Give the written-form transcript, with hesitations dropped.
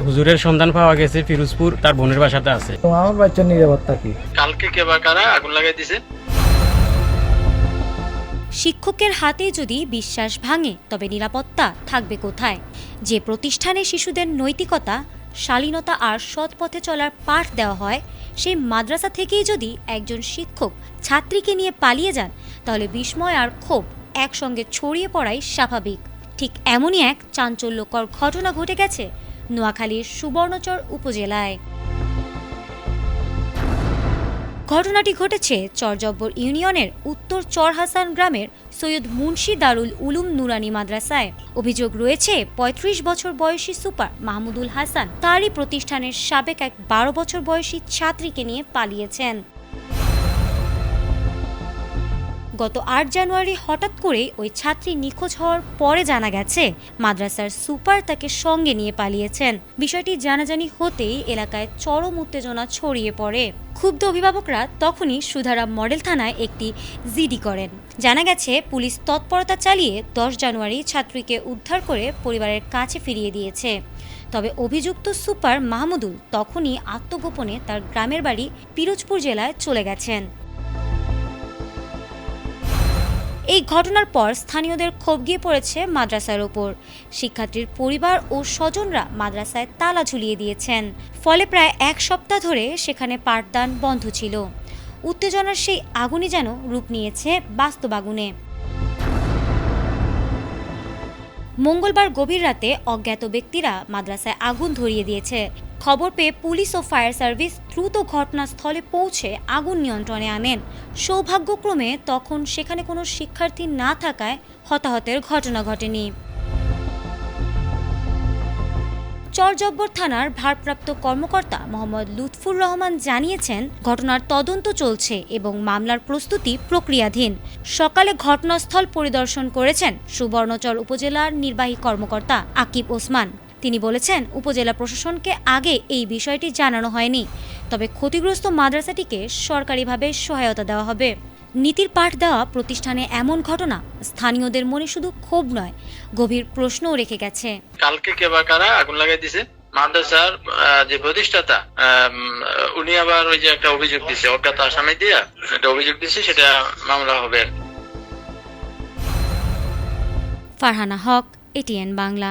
হুজুরের সন্ধান পাওয়া গেছে ফিরোজপুর, তার বোনের বাসাতে আছে। তো আমার বাচ্চার নিরাপত্তা কি? কালকে কে বা কারা আগুন লাগাই দিছে? শিক্ষকের হাতে যদি বিশ্বাস ভাঙে তবে নিরাপত্তা থাকবে কোথায়? যে প্রতিষ্ঠানে শিশুদের নৈতিকতা, শালীনতা আর সৎ পথে চলার পাঠ দেওয়া হয়, সেই মাদ্রাসা থেকেই যদি একজন শিক্ষক ছাত্রীকে নিয়ে পালিয়ে যান, তাহলে বিস্ময় আর ক্ষোভ একসঙ্গে ছড়িয়ে পড়াই স্বাভাবিক। ঠিক এমনই এক চাঞ্চল্যকর ঘটনা ঘটে গেছে নোয়াখালীর সুবর্ণচর উপজেলায়। ঘটনাটি ঘটেছে চরজব্বর ইউনিয়নের উত্তর চরহাসান গ্রামের সৈয়দ মুন্সি দারুল উলুম নুরানি মাদ্রাসায়। অভিযোগ রয়েছে ৩৫ বছর বয়সী সুপার মাহমুদুল হাসান তারই প্রতিষ্ঠানের সাবেক এক ১২ বছর বয়সী ছাত্রীকে নিয়ে পালিয়েছেন। গত ৮ জানুয়ারি হঠাৎ করে ওই ছাত্রী নিখোঁজ হওয়ার পরে জানা গেছে মাদ্রাসার সুপার তাকে সঙ্গে নিয়ে পালিয়েছেন। বিষয়টি জানাজানি হতেই এলাকায় চরম উত্তেজনা ছড়িয়ে পড়ে। ক্ষুব্ধ অভিভাবকরা তখনই সুধারাম মডেল থানায় একটি জিডি করেন। জানা গেছে পুলিশ তৎপরতা চালিয়ে ১০ জানুয়ারি ছাত্রীকে উদ্ধার করে পরিবারের কাছে ফিরিয়ে দিয়েছে। তবে অভিযুক্ত সুপার মাহমুদুল তখনই আত্মগোপনে তার গ্রামের বাড়ি পিরোজপুর জেলায় চলে গেছেন। এই ঘটনার পর স্থানীয়দের ক্ষোভ গিয়ে পড়েছে মাদ্রাসার ওপর। শিক্ষার্থীর পরিবার ও স্বজনরা মাদ্রাসায় তালা ঝুলিয়ে দিয়েছেন। ফলে প্রায় ১ সপ্তাহ ধরে সেখানে পাঠদান বন্ধ ছিল। উত্তেজনার সেই আগুনই যেন রূপ নিয়েছে বাস্তব আগুনে। মঙ্গলবার গভীর রাতে অজ্ঞাত ব্যক্তিরা মাদ্রাসায় আগুন ধরিয়ে দিয়েছে। খবর পেয়ে পুলিশ ও ফায়ার সার্ভিস দ্রুত ঘটনাস্থলে পৌঁছে আগুন নিয়ন্ত্রণে আনেন। সৌভাগ্যক্রমে তখন সেখানে কোনো শিক্ষার্থী না থাকায় হতাহতের ঘটনা ঘটেনি। চরজব্বর থানার ভারপ্রাপ্ত কর্মকর্তা মোহাম্মদ লুৎফুর রহমান জানিয়েছেন, ঘটনার তদন্ত চলছে এবং মামলার প্রস্তুতি প্রক্রিয়াধীন। সকালে ঘটনাস্থল পরিদর্শন করেছেন সুবর্ণচর উপজেলার নির্বাহী কর্মকর্তা আকিব ওসমান। তিনি বলেছেন, উপজেলা প্রশাসনকে আগে এই বিষয়টি জানানো হয়নি, তবে ক্ষতিগ্রস্ত মাদ্রাসাটিকে সরকারিভাবে সহায়তা দেওয়া হবে। নীতির পাঠ দেওয়া প্রতিষ্ঠানে এমন ঘটনা স্থানীয়দের মনে শুধু ক্ষোভ নয়, গভীর প্রশ্নও রেখে গেছে। কালকে কে বা কারা আগুন লাগাই দিছে? মাদ্রাসার যে প্রতিষ্ঠাতা উনি আবার ওই যে একটা অভিযোগ দিছে, অজ্ঞাত আসামি দিয়া একটা অভিযোগ দিছে, সেটা মামলা হবে। ফারহানা হক, এটিএন বাংলা।